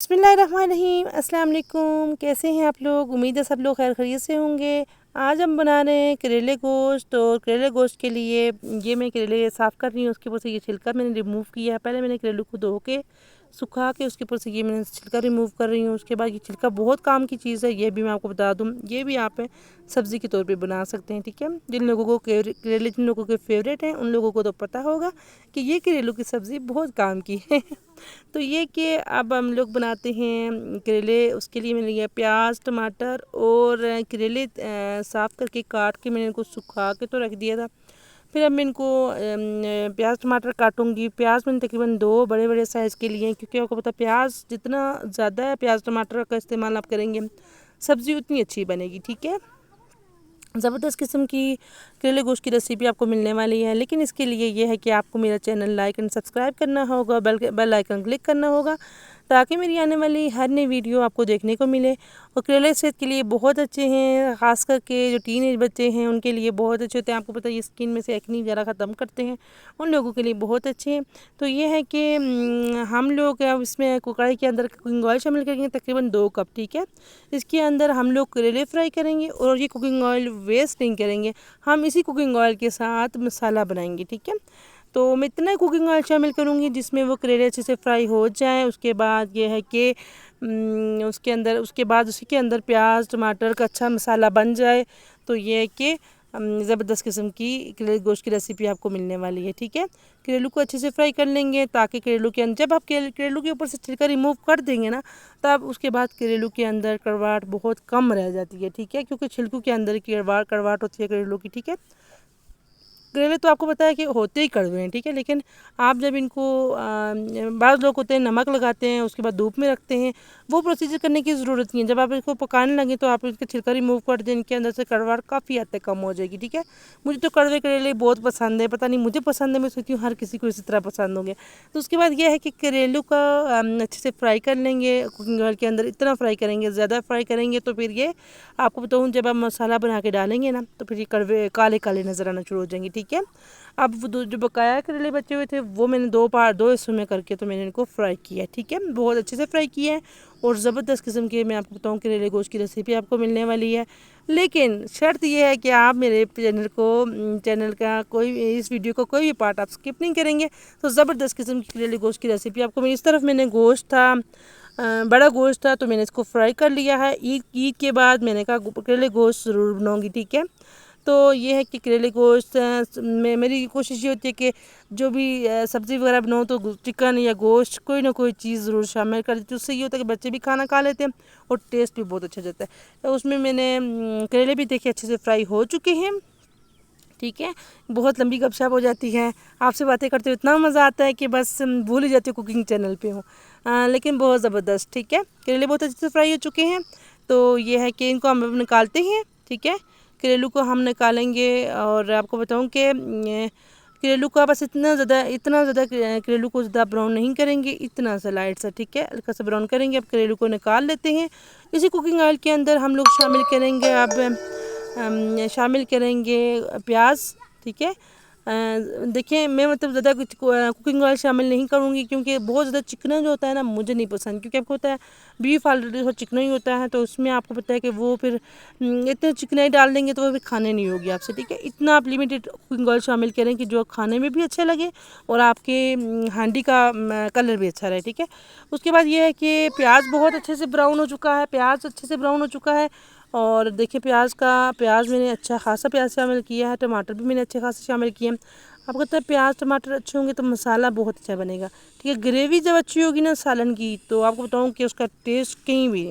बिस्मिल्लाहिर्रहमानिर्रहीम। अस्सलाम वालेकुम। कैसे हैं आप लोग? उम्मीद है सब लोग खैर खैरियत से होंगे। आज हम बना रहे हैं करेले गोश्त। और करेले गोश्त के लिए ये मैं करेले साफ़ कर रही हूँ। उसके ऊपर से ये छिलका मैंने रिमूव किया है। पहले मैंने करेले को धो के सुखा के उसके ऊपर से ये मैंने छिलका रिमूव कर रही हूँ। उसके बाद ये छिलका बहुत काम की चीज़ है, ये भी मैं आपको बता दूँ। ये भी आप सब्ज़ी के तौर पे बना सकते हैं, ठीक है। जिन लोगों को करेले जिन लोगों के फेवरेट हैं उन लोगों को तो पता होगा कि ये करेलों की सब्ज़ी बहुत काम की है। तो ये कि अब हम लोग बनाते हैं करेले। उसके लिए मैंने लिया प्याज, टमाटर और करेले साफ़ करके काट के मैंने इनको सुखा के तो रख दिया था। फिर अब मैं इनको प्याज टमाटर काटूंगी। प्याज मैंने तकरीबन 2 बड़े बड़े साइज़ के लिए, क्योंकि आपको पता प्याज जितना ज़्यादा है प्याज टमाटर का इस्तेमाल आप करेंगे सब्ज़ी उतनी अच्छी बनेगी, ठीक है। ज़बरदस्त किस्म की करेले गोश्त की रेसिपी आपको मिलने वाली है। लेकिन इसके लिए ये है कि आपको मेरा चैनल लाइक एंड सब्सक्राइब करना होगा, बेल आइकन क्लिक करना होगा, ताकि मेरी आने वाली हर नई वीडियो आपको देखने को मिले। और करेले सेहत के लिए बहुत अच्छे हैं, ख़ास करके जो टीनेज बच्चे हैं उनके लिए बहुत अच्छे होते हैं। आपको पता है ये स्किन में से एक्नी वगैरह ख़त्म करते हैं, उन लोगों के लिए बहुत अच्छे हैं। तो ये है कि हम लोग अब इसमें कढ़ाई के अंदर कुकिंग ऑयल शामिल करेंगे तकरीबन 2 कप, ठीक है। इसके अंदर हम लोग करेले फ्राई करेंगे और ये कुकिंग ऑयल वेस्ट नहीं करेंगे, हम इसी कुकिंग ऑयल के साथ मसाला बनाएंगे, ठीक है। तो मैं इतना कुकिंग ऑयल शामिल करूँगी जिसमें वो करेले अच्छे से फ्राई हो जाएं। उसके बाद ये है कि उसके बाद उसी के अंदर प्याज टमाटर का अच्छा मसाला बन जाए। तो ये है कि ज़बरदस्त किस्म की करेले गोश्त की रेसिपी आपको मिलने वाली है, ठीक है। करेलू को अच्छे से फ्राई कर लेंगे, ताकि करेलू के अंदर जब आप करेलू के ऊपर से छिलका रिमूव कर देंगे ना, तब उसके बाद करेलू के अंदर कड़वाहट बहुत कम रह जाती है, ठीक है। क्योंकि छिलकू के अंदर की कड़वाहट होती है करेलू की, ठीक है। करेले तो आपको पता है कि होते ही कड़वे हैं, ठीक है। लेकिन आप जब इनको बाज़ लोग होते हैं नमक लगाते हैं उसके बाद धूप में रखते हैं, वो प्रोसीजर करने की ज़रूरत नहीं है। जब आप इसको पकाने लगे तो आप इसका छिलका रिमूव कर दें, इनके अंदर से कड़वाहट काफ़ी हद तक कम हो जाएगी, ठीक है। मुझे तो कड़वे करेले बहुत पसंद है, पता नहीं मुझे पसंद है, मैं सोचती हूँ हर किसी को इसी तरह पसंद होंगे। तो उसके बाद यह है कि करेलू का अच्छे से फ्राई कर लेंगे कुकिंग ऑयल के अंदर। इतना फ्राई करेंगे, ज़्यादा फ्राई करेंगे तो फिर ये आपको बताऊँ जब आप मसाला बना के डालेंगे ना तो फिर ये कड़वे काले काले नज़र आना शुरू हो जाएंगे, ठीक है। अब वो जो बकाया करेले बचे हुए थे वो मैंने 2 हिस्सों में करके तो मैंने इनको फ्राई किया, ठीक है। बहुत अच्छे से फ्राई किया है और ज़बरदस्त किस्म के मैं आपको बताऊँ करेले गोश्त की रेसिपी आपको मिलने वाली है। लेकिन शर्त यह है कि आप मेरे चैनल का इस वीडियो को कोई भी पार्ट आप स्किप नहीं करेंगे। तो ज़बरदस्त किस्म की करेले गोश्त की रेसिपी आपको इस तरफ मैंने गोश्त था, बड़ा गोश्त था, तो मैंने इसको फ्राई कर लिया है। ईद के बाद मैंने कहा करेले गोश्त ज़रूर बनाऊँगी, ठीक है। तो ये है कि करेले गोश्त में मेरी कोशिश ये होती है कि जो भी सब्ज़ी वगैरह बनाऊँ तो चिकन या गोश्त कोई ना कोई चीज़ ज़रूर शामिल कर देती हूँ। उससे ये होता है कि बच्चे भी खाना खा लेते हैं और टेस्ट भी बहुत अच्छा जाता है। तो उसमें मैंने करेले भी देखिए अच्छे से फ्राई हो चुके हैं, ठीक है। बहुत लंबी गपशप हो जाती है, आपसे बातें करते हुए इतना मज़ा आता है कि बस भूल ही जाती हूँ कुकिंग चैनल पे हूँ। लेकिन बहुत ज़बरदस्त, ठीक है। करेले बहुत अच्छे से फ्राई हो चुके हैं। तो ये है कि इनको हम अब निकालते हैं, ठीक है। करेलू को हम निकालेंगे और आपको बताऊँ कि करेलू का बस इतना ज़्यादा करेलू को ज़्यादा ब्राउन नहीं करेंगे, इतना सा लाइट सा, ठीक है, हल्का सा ब्राउन करेंगे। अब करेलू को निकाल लेते हैं। इसी कुकिंग ऑयल के अंदर हम लोग शामिल करेंगे शामिल करेंगे प्याज, ठीक है। देखिए मैं मतलब ज़्यादा कुछ कुकिंग ऑयल शामिल नहीं करूँगी, क्योंकि बहुत ज़्यादा चिकना जो होता है ना मुझे नहीं पसंद। क्योंकि आपको पता है बीफ ऑलरेडी थोड़ा चिकना ही होता है, तो उसमें आपको पता है कि वो फिर इतने चिकनाई डाल देंगे तो वो फिर खाने नहीं होगी आपसे, ठीक है। इतना आप लिमिटेड कुकिंग ऑयल शामिल करें कि जो खाने में भी अच्छा लगे और आपके हांडी का कलर भी अच्छा रहे, ठीक है। उसके बाद ये है कि प्याज बहुत अच्छे से ब्राउन हो चुका है, प्याज अच्छे से ब्राउन हो चुका है। और देखिए प्याज मैंने अच्छा खासा प्याज शामिल किया है, टमाटर भी मैंने अच्छे खासे शामिल किए हैं। आपको पता है प्याज टमाटर अच्छे होंगे तो मसाला बहुत अच्छा बनेगा, ठीक है। ग्रेवी जब अच्छी होगी ना सालन की तो आपको बताऊँ कि उसका टेस्ट कहीं भी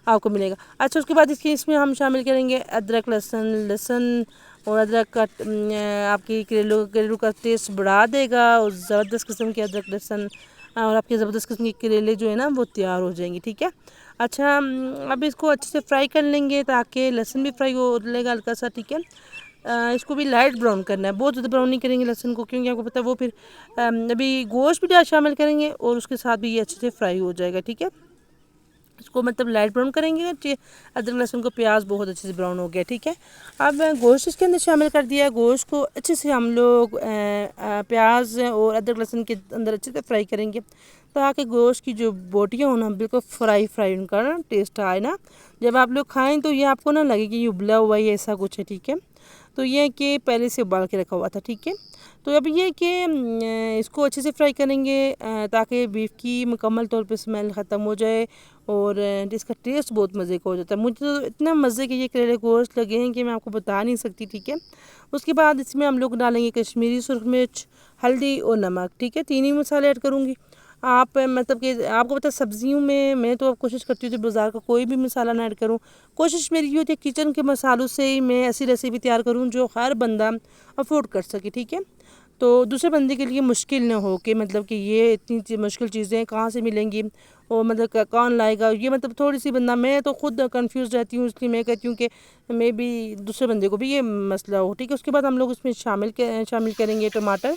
आपको मिलेगा। अच्छा उसके बाद इसमें हम शामिल करेंगे अदरक लहसुन और अदरक का आपकी करेलू का टेस्ट बढ़ा देगा। और ज़बरदस्त किस्म के अदरक लहसुन और आपके ज़बरदस्त किस्म के करेले जो है ना वो तैयार हो जाएंगे, ठीक है। अच्छा अब इसको अच्छे से फ्राई कर लेंगे ताकि लहसुन भी फ्राई हो लेगा हल्का सा, ठीक है। इसको भी लाइट ब्राउन करना है, बहुत ज़्यादा ब्राउन नहीं करेंगे लहसुन को, क्योंकि आपको पता है वो फिर अभी गोश्त भी शामिल करेंगे और उसके साथ भी ये अच्छे से फ्राई हो जाएगा, ठीक है। इसको मतलब लाइट ब्राउन करेंगे। अदरक लहसुन को प्याज बहुत अच्छे से ब्राउन हो गया, ठीक है। अब गोश्त इसके अंदर शामिल कर दिया। गोश्त को अच्छे से हम लोग प्याज और अदरक लहसुन के अंदर अच्छे से फ्राई करेंगे ताकि गोश्त की जो बोटियाँ हो ना बिल्कुल फ्राई फ्राई उनका ना टेस्ट आए ना। जब आप लोग खाएं तो ये आपको ना लगे कि ये उबला हुआ है ऐसा कुछ है, ठीक है। तो ये कि पहले से उबाल के रखा हुआ था, ठीक है। तो अब ये कि इसको अच्छे से फ्राई करेंगे ताकि बीफ की मुकम्मल तौर पे स्मेल ख़त्म हो जाए और इसका टेस्ट बहुत मज़े का हो जाता है। मुझे तो इतना मज़े के ये करेले गोश्त लगे हैं कि मैं आपको बता नहीं सकती, ठीक है। उसके बाद इसमें हम लोग डालेंगे कश्मीरी सुरख मिर्च, हल्दी और नमक, ठीक है। 3 ही मसाले ऐड करूँगी। आप मतलब कि आपको पता है सब्जियों में मैं तो अब कोशिश करती हूँ कि बाज़ार का कोई भी मसाला ना ऐड करूँ। कोशिश मेरी ये होती है किचन के मसालों से ही मैं ऐसी रेसिपी तैयार करूँ जो हर बंदा अफोर्ड कर सके, ठीक है। तो दूसरे बंदे के लिए मुश्किल ना हो कि मतलब कि ये इतनी मुश्किल चीज़ें कहाँ से मिलेंगी और मतलब कौन लाएगा, ये मतलब थोड़ी सी बंदा मैं तो खुद कंफ्यूज रहती हूँ, इसलिए मैं कहती हूँ कि मे भी दूसरे बंदे को भी ये मसला हो, ठीक है। उसके बाद हम लोग उसमें शामिल करेंगे टमाटर।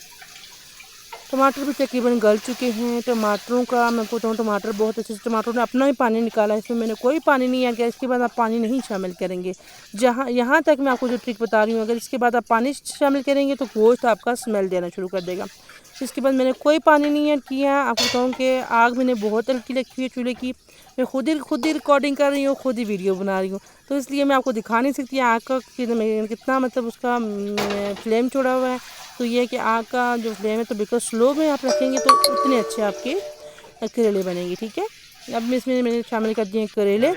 टमाटर भी तकरीबन गल चुके हैं। टमाटरों का मैं बताऊँ टमाटर बहुत अच्छे से टमाटरों ने अपना ही पानी निकाला है, इसमें मैंने कोई पानी नहीं ऐड किया। इसके बाद आप पानी नहीं शामिल करेंगे। जहाँ यहाँ तक मैं आपको जो ट्रिक बता रही हूँ, अगर इसके बाद आप पानी शामिल करेंगे तो गोश्त आपका स्मेल देना शुरू कर देगा। इसके बाद मैंने कोई पानी नहीं ऐड किया। आपको बताऊँ कि आग मैंने बहुत हल्की रखी है चूल्हे की। मैं खुद ही रिकॉर्डिंग कर रही हूँ, खुद ही वीडियो बना रही हूँ, तो इसलिए मैं आपको दिखा नहीं सकती आग का कितना मतलब उसका फ्लेम छोड़ा हुआ है। तो ये है कि आग का जो फ्लेम है तो बिल्कुल स्लो में आप रखेंगे तो उतने अच्छे आपके करेले बनेंगे, ठीक है। अब मैं इसमें मैंने शामिल कर दिए करेले।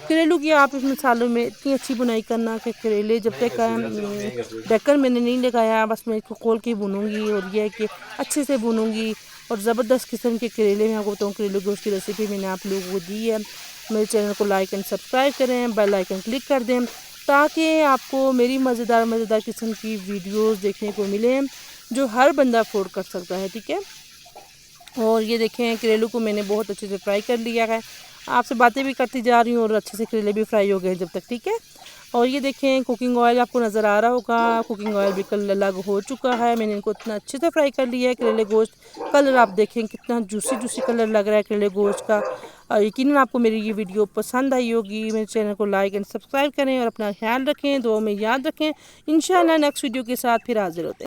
करेलों की आप इस मसालों में इतनी अच्छी बुनाई करना कि करेले जब तक ढक्कन मैंने नहीं लगाया, बस मैं इसको खोल के भूनूंगी और यह है कि अच्छे से भूनूंगी और ज़बरदस्त किस्म के करेले मैं आपको बताऊँ करेले गोश्त की रेसिपी मैंने आप लोगों को दी है। मेरे चैनल को लाइक एंड सब्सक्राइब करें, बेल आइकन क्लिक कर दें ताकि आपको मेरी मज़ेदार किस्म की वीडियोस देखने को मिले जो हर बंदा अफोर्ड कर सकता है, ठीक है। और ये देखें करेलों को मैंने बहुत अच्छे से फ्राई कर लिया है। आपसे बातें भी करती जा रही हूँ और अच्छे से करेले भी फ्राई हो गए जब तक, ठीक है। और ये देखें कुकिंग ऑयल आपको नज़र आ रहा होगा, कुकिंग ऑयल भी कलर अलग हो चुका है। मैंने इनको इतना अच्छे से फ्राई कर लिया है करेले गोश्त। कलर आप देखें कितना जूसी कलर लग रहा है करेले गोश्त का। यकीनन आपको मेरी ये वीडियो पसंद आई होगी। मेरे चैनल को लाइक एंड सब्सक्राइब करें और अपना ख्याल रखें, दुआ में याद रखें। इंशाल्लाह नेक्स्ट वीडियो के साथ फिर हाजिर होते हैं।